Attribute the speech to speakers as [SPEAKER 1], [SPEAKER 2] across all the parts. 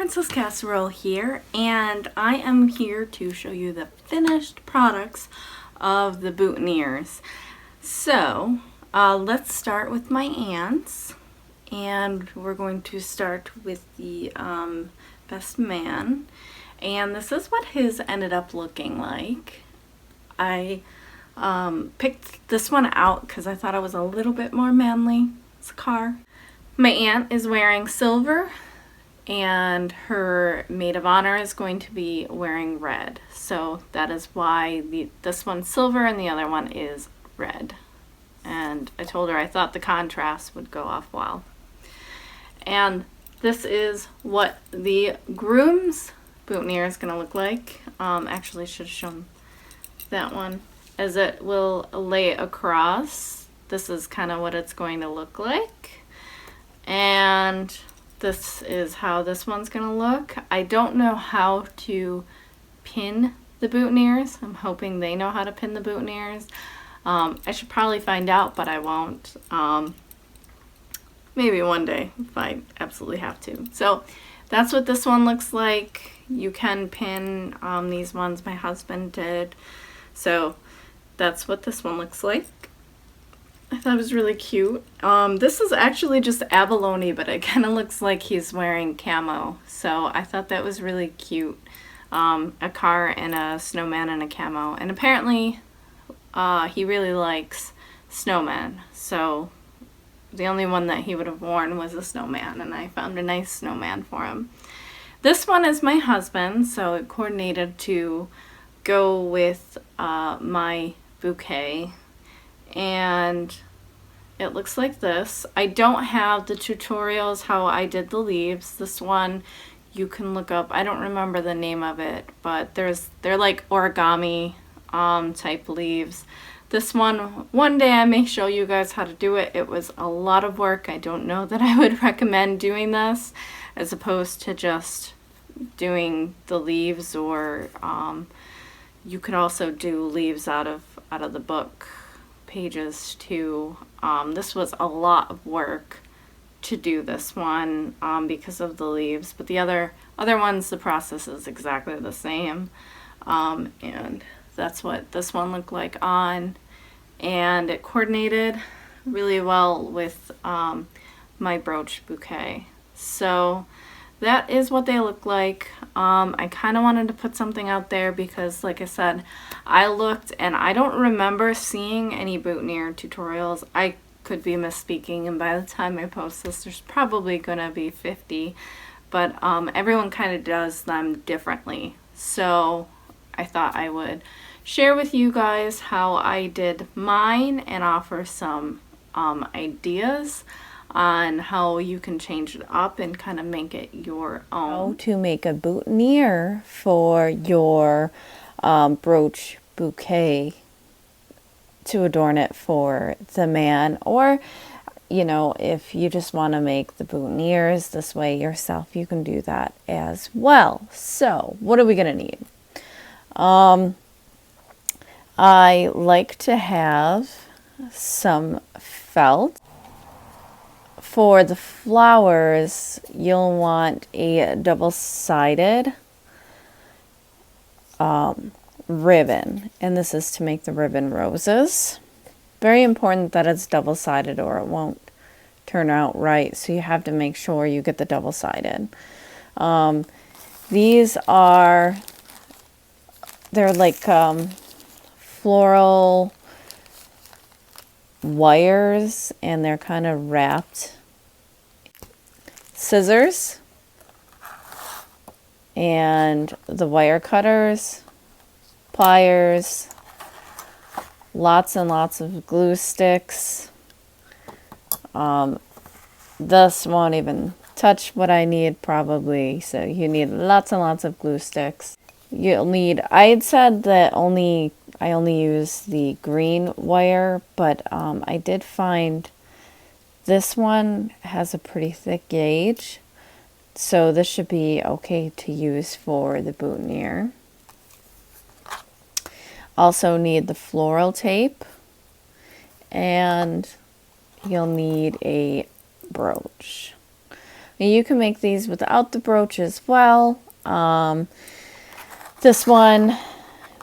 [SPEAKER 1] Princess Casserole here, and I am here to show you the finished products of the boutonnieres. So let's start with my ants, and we're going to start with the best man, and this is what his ended up looking like. I picked this one out because I thought it was a little bit more manly. It's a car. My aunt is wearing silver, and her maid of honor is going to be wearing red. So that is why this one's silver and the other one is red. And I told her I thought the contrast would go off well. And this is what the groom's boutonniere is going to look like. Actually, should have shown that one, as it will lay across. This is kind of what it's going to look like. And this is how this one's gonna look. I don't know how to pin the boutonnieres. I'm hoping they know how to pin the boutonnieres. I should probably find out, but I won't. Maybe one day if I absolutely have to. So that's what this one looks like. You can pin these ones. My husband did. So that's what this one looks like. I thought it was really cute. This is actually just abalone, but it kind of looks like he's wearing camo. So I thought that was really cute. A car and a snowman and a camo. And apparently he really likes snowmen. So the only one that he would have worn was a snowman, and I found a nice snowman for him. This one is my husband, so it coordinated to go with my bouquet. And it looks like this. I don't have the tutorials how I did the leaves. This one you can look up. I don't remember the name of it, but they're like origami type leaves. This one day I may show you guys how to do it. It was a lot of work. I don't know that I would recommend doing this as opposed to just doing the leaves, or you could also do leaves out of the book pages too. This was a lot of work to do this one because of the leaves, but the other ones, the process is exactly the same. And that's what this one looked like on, and it coordinated really well with my brooch bouquet. So that is what they look like. I kind of wanted to put something out there because, like I said, I looked and I don't remember seeing any boutonniere tutorials. I could be misspeaking, and by the time I post this, there's probably gonna be 50, but everyone kind of does them differently. So I thought I would share with you guys how I did mine and offer some ideas on how you can change it up and kind of make it your own.
[SPEAKER 2] How to make a boutonniere for your brooch bouquet to adorn it for the man, or you know, if you just want to make the boutonnieres this way yourself, you can do that as well. So what are we gonna need? I like to have some felt. For the flowers, you'll want a double-sided ribbon, and this is to make the ribbon roses. Very important that it's double-sided or it won't turn out right, so you have to make sure you get the double-sided. These are, they're like floral wires, and they're kind of wrapped. Scissors and the wire cutters, pliers, lots and lots of glue sticks. This won't even touch what I need probably, so you need lots and lots of glue sticks. You'll need, I had said that I only use the green wire, but I did find this one has a pretty thick gauge, so this should be okay to use for the boutonniere. Also need the floral tape, and you'll need a brooch. You can make these without the brooch as well. This one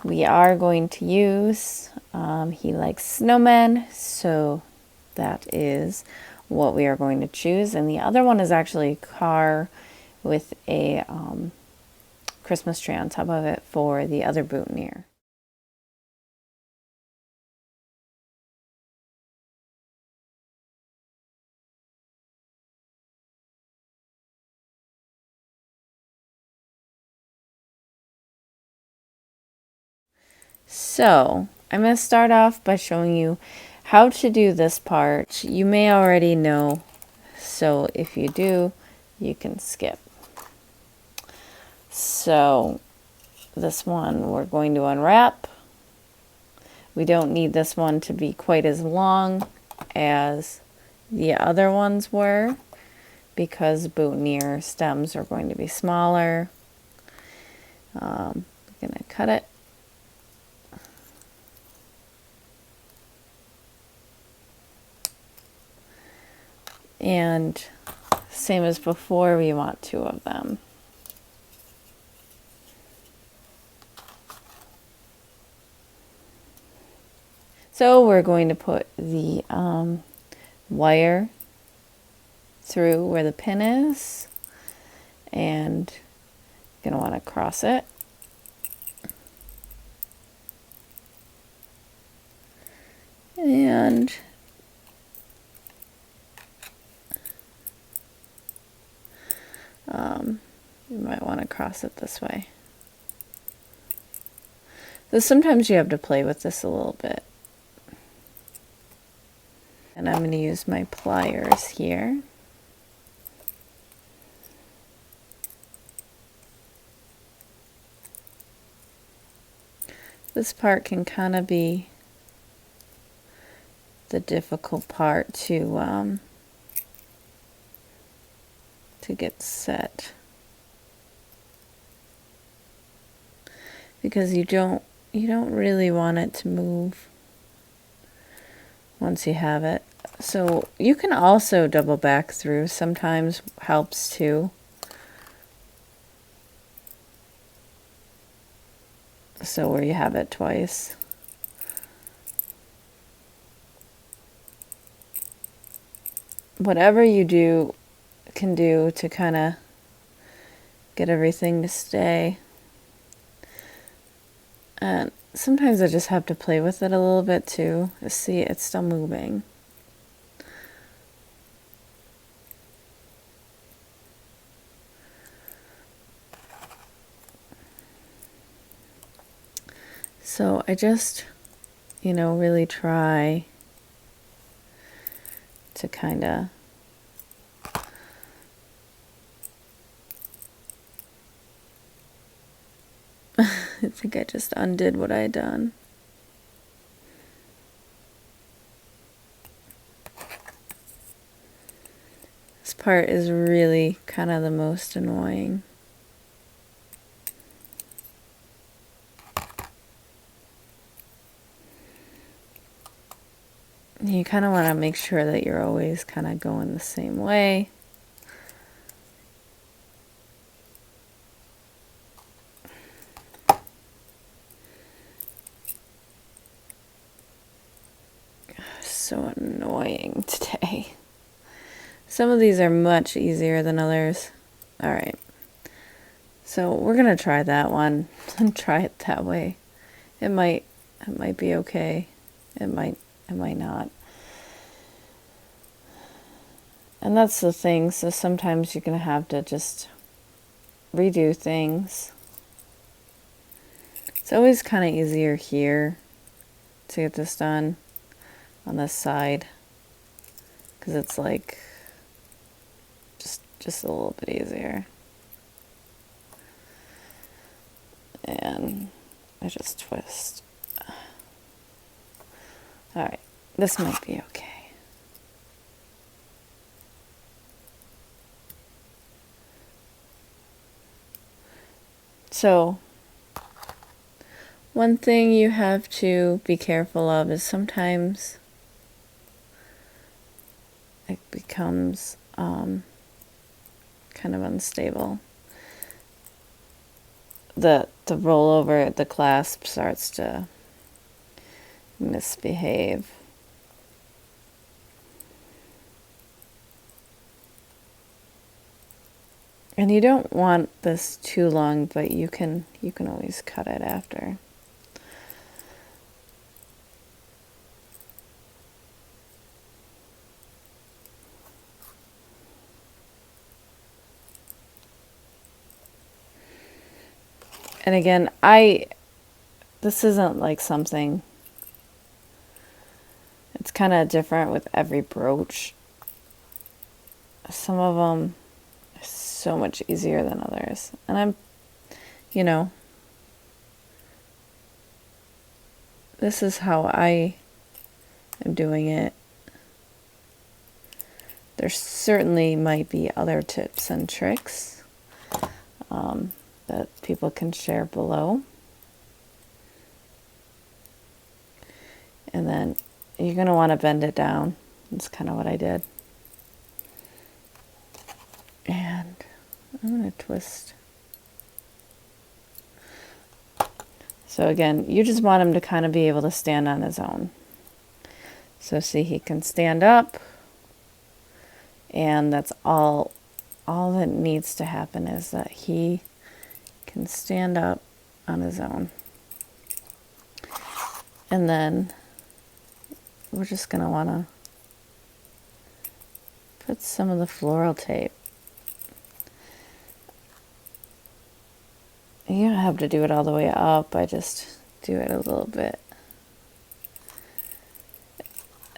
[SPEAKER 2] we are going to use. He likes snowmen, so that is what we are going to choose. And the other one is actually a car with a Christmas tree on top of it for the other boutonniere. So I'm going to start off by showing you how to do this part. You may already know, so if you do, you can skip. So this one we're going to unwrap. We don't need this one to be quite as long as the other ones were, because boutonniere stems are going to be smaller. I'm going to cut it. And same as before, we want 2 of them. So we're going to put the wire through where the pin is, and you're going to want to cross it. And you might want to cross it this way. So sometimes you have to play with this a little bit. And I'm going to use my pliers here. This part can kind of be the difficult part to get set, because you don't really want it to move once you have it. So you can also double back through, sometimes helps too. So where you have it twice. Whatever you can do to kind of get everything to stay. And sometimes I just have to play with it a little bit too, to see it's still moving. So I just, really try to kind of I think I just undid what I had done. This part is really kind of the most annoying. You kind of want to make sure that you're always kind of going the same way. So annoying today. Some of these are much easier than others. All right. So we're going to try that one and try it that way. It might be okay. It might not. And that's the thing. So sometimes you're going to have to just redo things. It's always kind of easier here to get this done on this side, because it's like just a little bit easier. And I just twist. Alright, this might be okay. So one thing you have to be careful of is sometimes it becomes kind of unstable. The rollover, the clasp starts to misbehave. And you don't want this too long, but you can always cut it after. And again, this isn't like something, it's kind of different with every brooch. Some of them are so much easier than others. And I'm, you know, this is how I am doing it. There certainly might be other tips and tricks that people can share below. And then you're going to want to bend it down. That's kind of what I did. And I'm going to twist. So again, you just want him to kind of be able to stand on his own. So see, he can stand up, and that's all that needs to happen, is that he can stand up on his own. And then we're just going to want to put some of the floral tape. You don't have to do it all the way up. I just do it a little bit.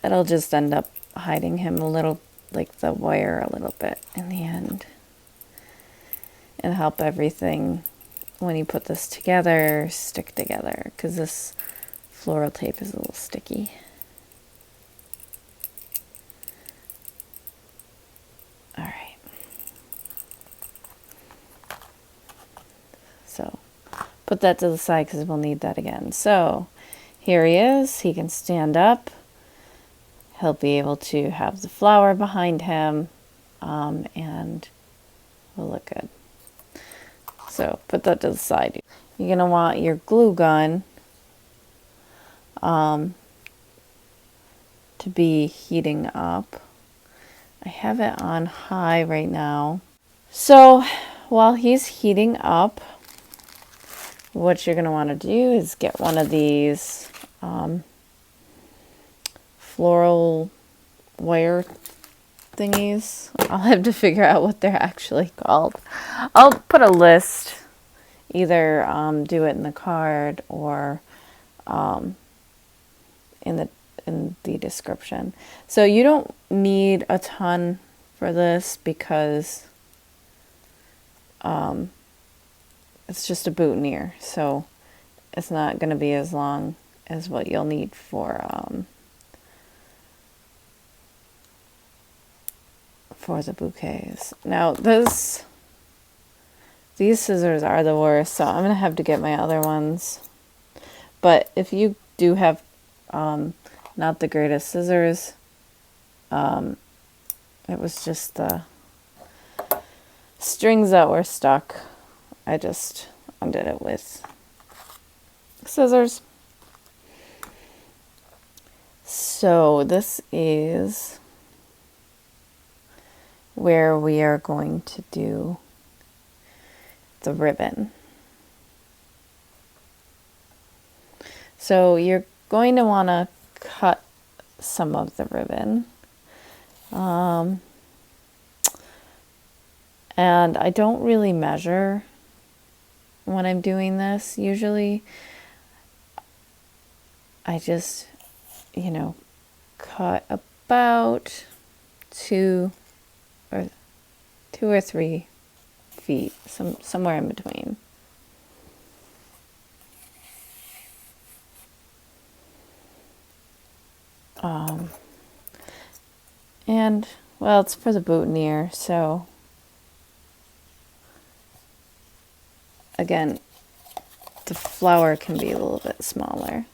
[SPEAKER 2] It'll just end up hiding him a little, like the wire a little bit in the end. And help everything, when you put this together, stick together. Because this floral tape is a little sticky. All right. So put that to the side because we'll need that again. So here he is. He can stand up. He'll be able to have the flower behind him, and will look good. So put that to the side. You're going to want your glue gun to be heating up. I have it on high right now. So while he's heating up, what you're going to want to do is get one of these floral wire thingies. I'll have to figure out what they're actually called. I'll put a list, either do it in the card or in the description. So you don't need a ton for this because it's just a boutonniere, so it's not going to be as long as what you'll need for the bouquets. Now these scissors are the worst, so I'm going to have to get my other ones. But if you do have not the greatest scissors, it was just the strings that were stuck. I just undid it with scissors. So this is where we are going to do the ribbon. So you're going to want to cut some of the ribbon. And I don't really measure when I'm doing this. Usually I just, cut about 2 or 3 feet, somewhere in between. And well, it's for the boutonniere, so again, the flower can be a little bit smaller.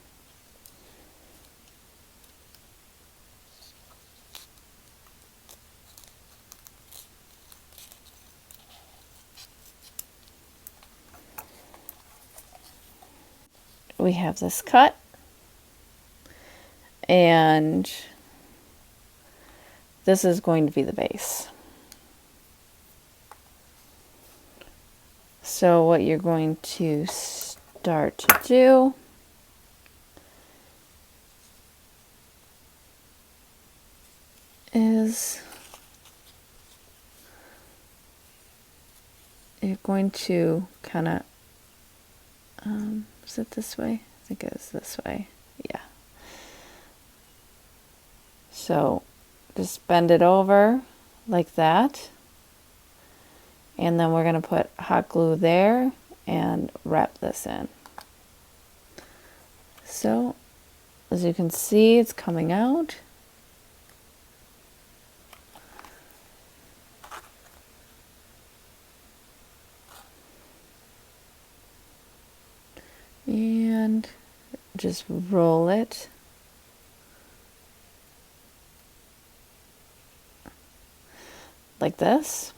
[SPEAKER 2] we have this cut, and this is going to be the base. So what you're going to start to do is you're going to kind of, is it this way? I think it was this way. Yeah. So just bend it over like that. And then we're going to put hot glue there and wrap this in. So as you can see, it's coming out. And just roll it like this.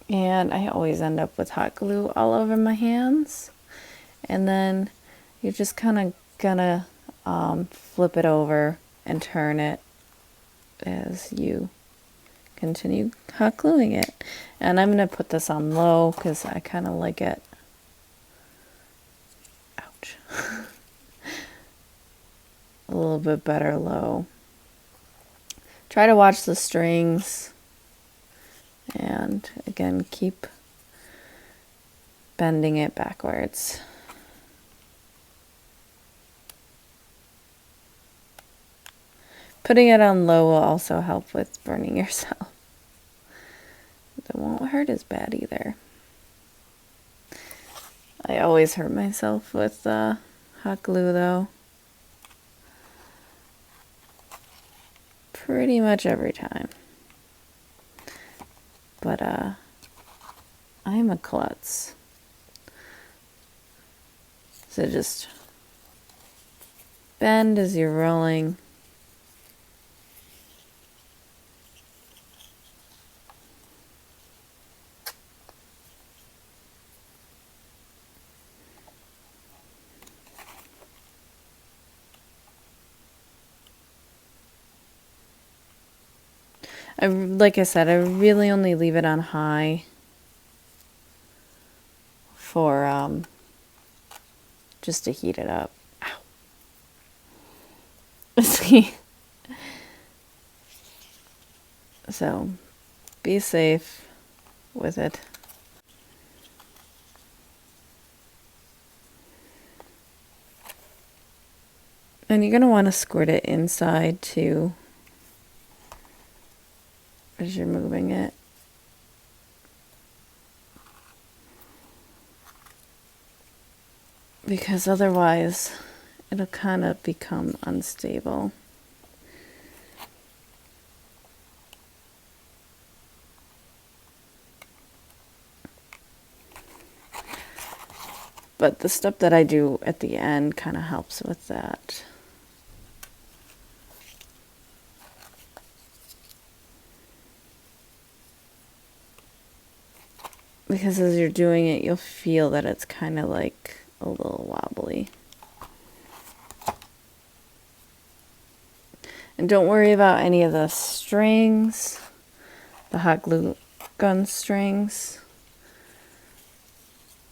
[SPEAKER 2] And I always end up with hot glue all over my hands. And then you're just kind of gonna flip it over and turn it as you continue hot gluing it. And I'm gonna put this on low because I kind of like it. Ouch. A little bit better low. Try to watch the strings, and again, keep bending it backwards. Putting it on low will also help with burning yourself. It won't hurt as bad either. I always hurt myself with hot glue though. Pretty much every time. But I'm a klutz. So just bend as you're rolling. Like I said, I really only leave it on high for just to heat it up. Ow. See? So be safe with it. And you're going to want to squirt it inside too as you're moving it. Because otherwise it'll kind of become unstable. But the step that I do at the end kind of helps with that. Because as you're doing it, you'll feel that it's kind of like a little wobbly. And don't worry about any of the strings, the hot glue gun strings.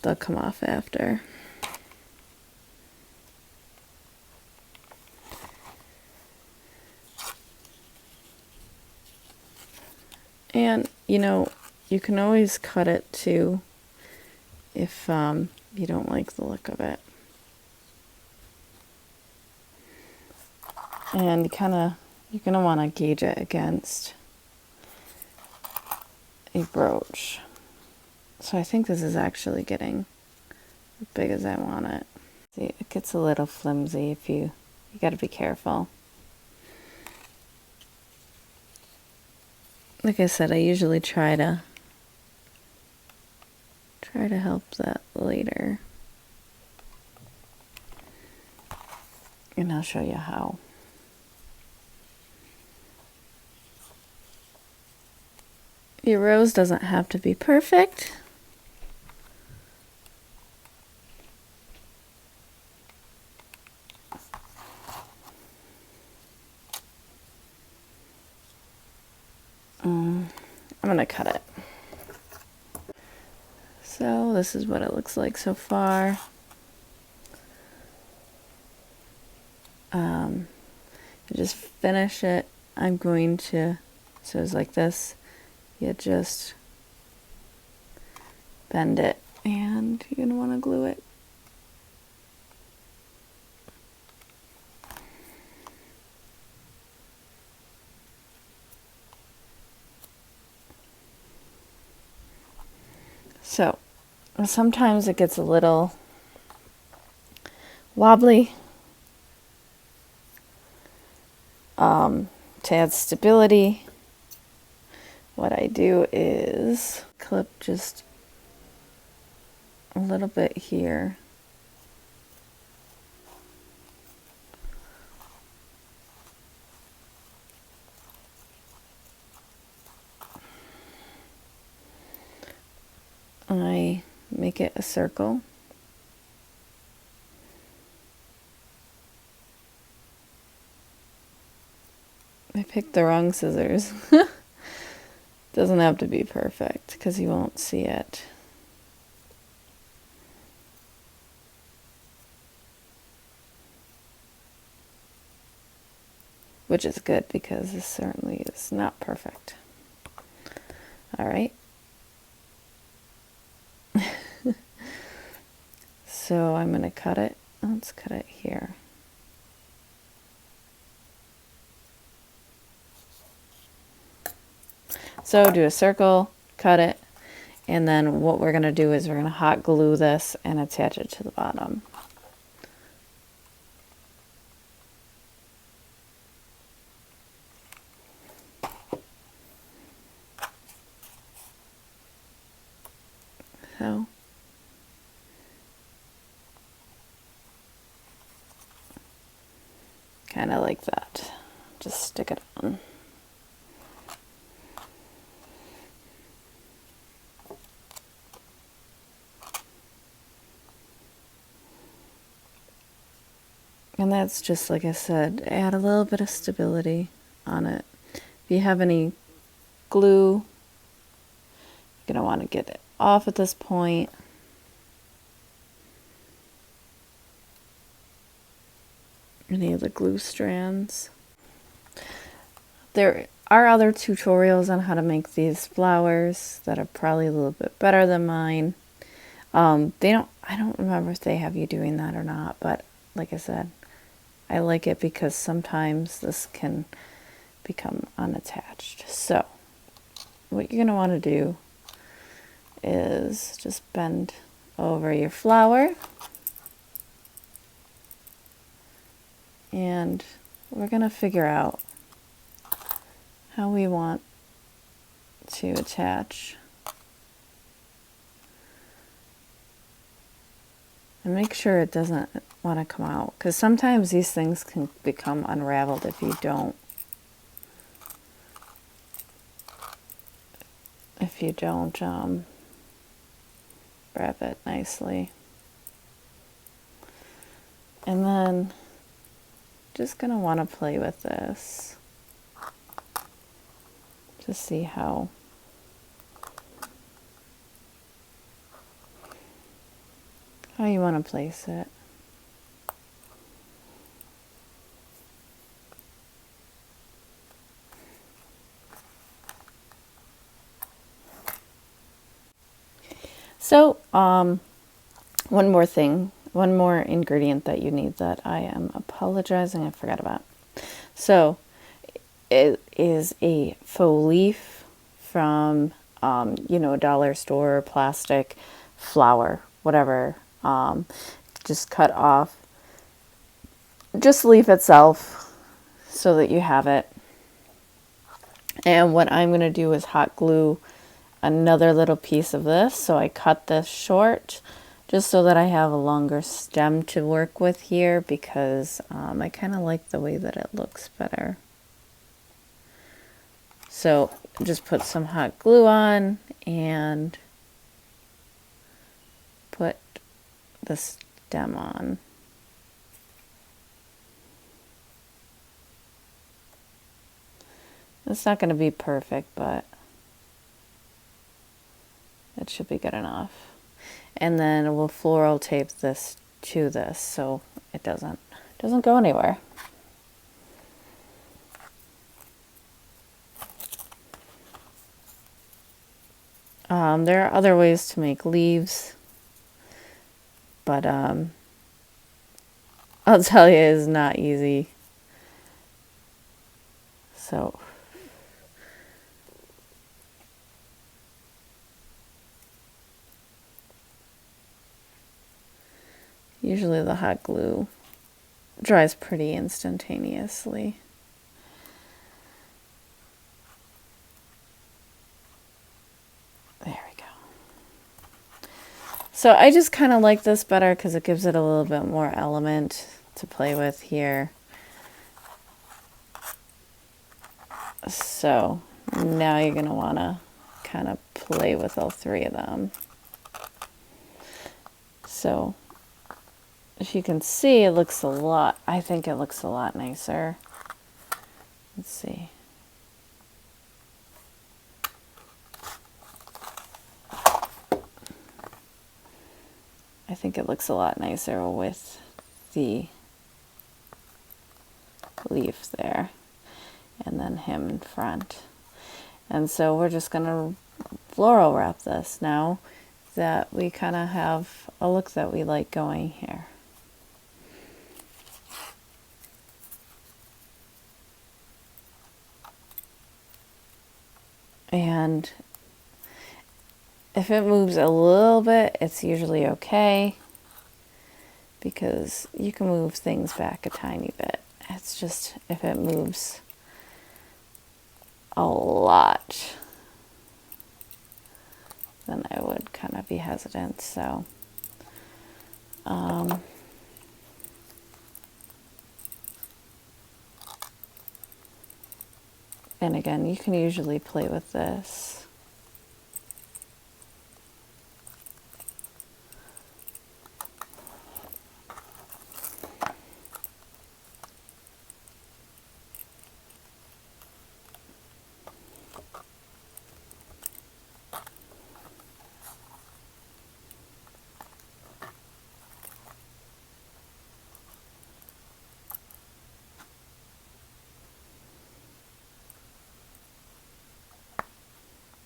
[SPEAKER 2] They'll come off after. And, you know, you can always cut it too if you don't like the look of it. And you're going to want to gauge it against a brooch. So I think this is actually getting as big as I want it. See, it gets a little flimsy if you got to be careful. Like I said, I usually try to help that later. And I'll show you how. Your rose doesn't have to be perfect. I'm gonna cut it. So this is what it looks like so far. You just finish it. I'm going to, so it's like this. You just bend it and you're gonna want to glue it. So sometimes it gets a little wobbly. To add stability, what I do is clip just a little bit here. I make it a circle. I picked the wrong scissors. Doesn't have to be perfect because you won't see it. Which is good because this certainly is not perfect. All right. So I'm going to cut it. Let's cut it here. So do a circle, cut it, and then what we're going to do is we're going to hot glue this and attach it to the bottom. So kind of like that. Just stick it on. And that's just, like I said, add a little bit of stability on it. If you have any glue, you're going to want to get it off at this point. Any of the glue strands. There are other tutorials on how to make these flowers that are probably a little bit better than mine. I don't remember if they have you doing that or not, but like I said, I like it because sometimes this can become unattached. So what you're going to want to do is just bend over your flower, and we're going to figure out how we want to attach. And make sure it doesn't want to come out, because sometimes these things can become unraveled if you don't wrap it nicely. And then just gonna want to play with this to see how you want to place it. So, one more ingredient that you need that I am apologizing I forgot about. So, it is a faux leaf from, a dollar store, plastic, flower, whatever. Just cut off just the leaf itself so that you have it. And what I'm going to do is hot glue another little piece of this. So I cut this short just so that I have a longer stem to work with here, because I kind of like the way that it looks better. So just put some hot glue on and put the stem on. It's not going to be perfect, but That should be good enough. And then we'll floral tape this to this so it doesn't go anywhere. There are other ways to make leaves, but I'll tell you, it's not easy. So usually the hot glue dries pretty instantaneously. There we go. So I just kind of like this better because it gives it a little bit more element to play with here. So now you're going to want to kind of play with all three of them. So if you can see, it looks a lot, I think it looks a lot nicer. Let's see. I think it looks a lot nicer with the leaf there and then him in front. And so we're just going to floral wrap this now that we kind of have a look that we like going here. And if it moves a little bit, it's usually okay because you can move things back a tiny bit. It's just if it moves a lot, then I would kind of be hesitant. So and again, you can usually play with this.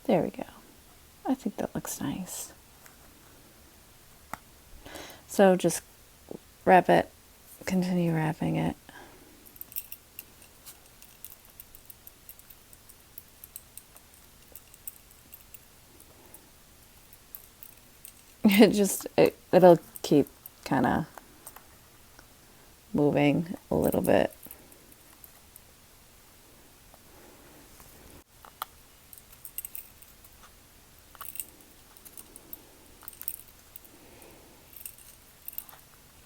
[SPEAKER 2] There we go. I think that looks nice. So just wrap it, continue wrapping it. It'll keep kind of moving a little bit.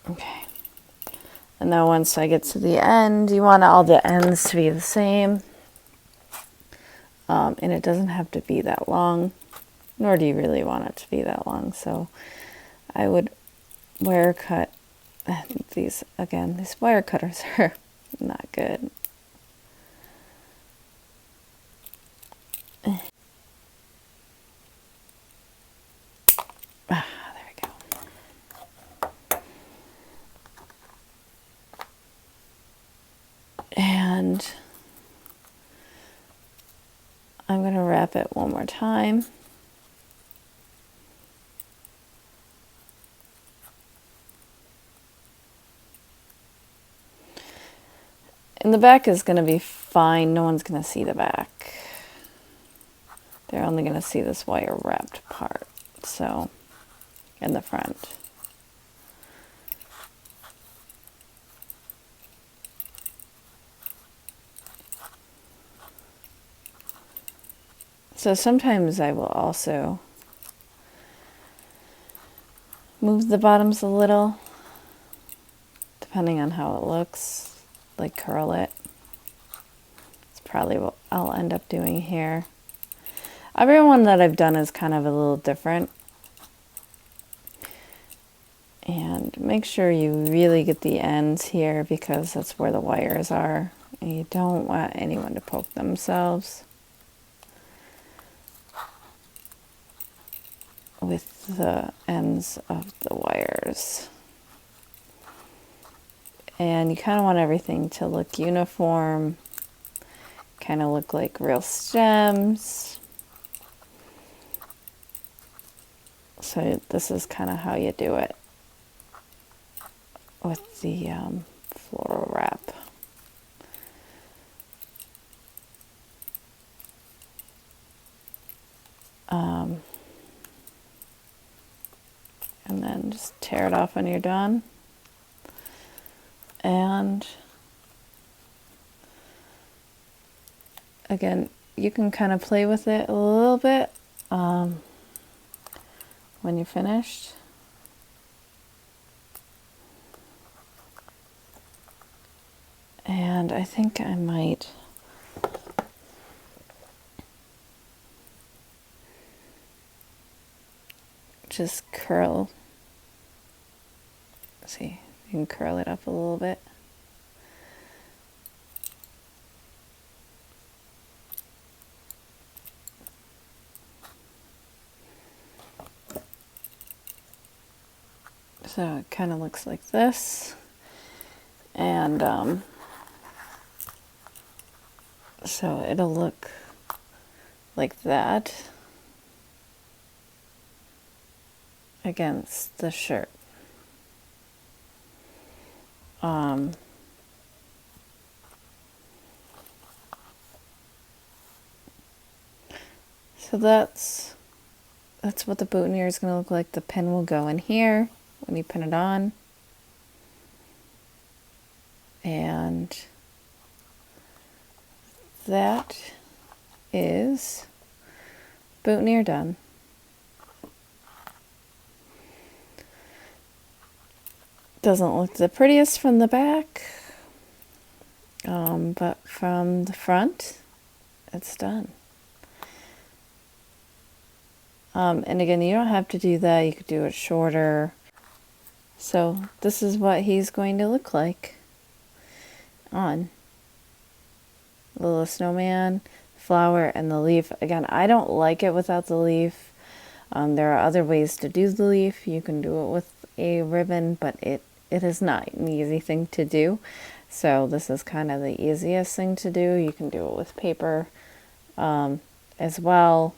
[SPEAKER 2] Okay. And now once I get to the end, you want all the ends to be the same. And it doesn't have to be that long, nor do you really want it to be that long. So I would wire cut these. Again, these wire cutters are not good. There we go. And I'm going to wrap it one more time. And the back is going to be fine. No one's going to see the back. They're only going to see this wire wrapped part. So, in the front. So sometimes I will also move the bottoms a little, depending on how it looks, like curl it. It's probably what I'll end up doing here. Every one that I've done is kind of a little different. And make sure you really get the ends here because that's where the wires are. And you don't want anyone to poke themselves. with the ends of the wires. And you kind of want everything to look uniform, kind of look like real stems. So this is kind of how you do it with the floral wrap. And then just tear it off when you're done. And again, you can kind of play with it a little bit when you're finished. And I think I might just curl. See, you can curl it up a little bit. So it kind of looks like this. And so it'll look like that against the shirt. So that's what the boutonniere is going to look like. The pin will go in here when you pin it on. And that is boutonniere done. Doesn't look the prettiest from the back, but from the front, it's done. And again, you don't have to do that. You could do it shorter. So this is what he's going to look like on. The little snowman, flower, and the leaf. Again, I don't like it without the leaf. There are other ways to do the leaf. You can do it with a ribbon, but it is not an easy thing to do. So this is kind of the easiest thing to do. You can do it with paper as well.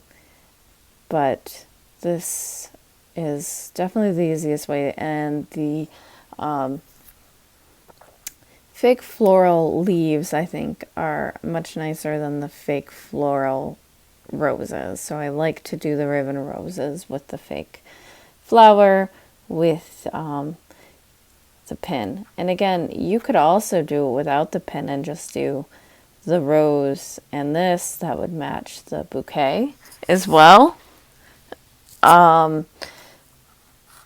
[SPEAKER 2] But this is definitely the easiest way. And the fake floral leaves, I think, are much nicer than the fake floral roses. So I like to do the ribbon roses with the fake flower with the pin. And again, you could also do it without the pin and just do the rose and this. That would match the bouquet as well.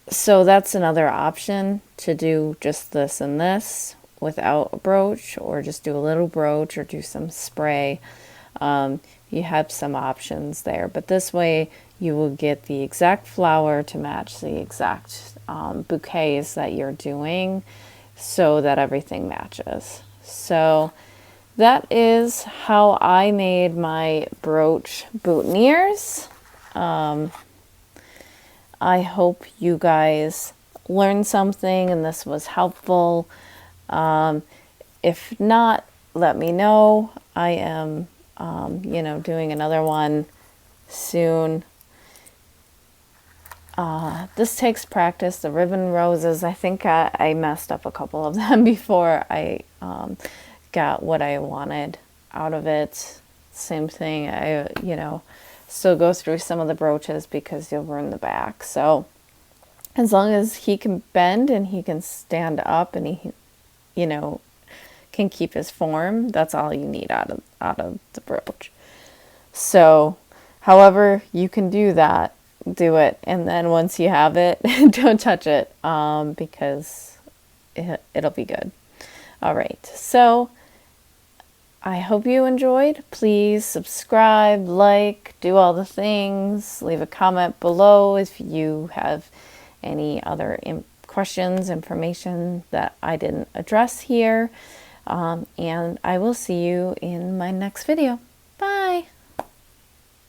[SPEAKER 2] So that's another option, to do just this and this without a brooch, or just do a little brooch or do some spray. You have some options there, but this way you will get the exact flower to match the exact bouquets that you're doing, so that everything matches. So that is how I made my brooch boutonnieres. I hope you guys learned something and this was helpful. If not, let me know. I am, doing another one soon. This takes practice. The ribbon roses, I think I messed up a couple of them before I got what I wanted out of it. Same thing, I still go through some of the brooches because you'll ruin the back. So as long as he can bend and he can stand up and he, can keep his form, that's all you need out of the brooch. So however you can do that, do it. And then once you have it, don't touch it, because it'll be good. All right. So I hope you enjoyed. Please subscribe, like, do all the things. Leave a comment below if you have any other questions, information that I didn't address here. And I will see you in my next video.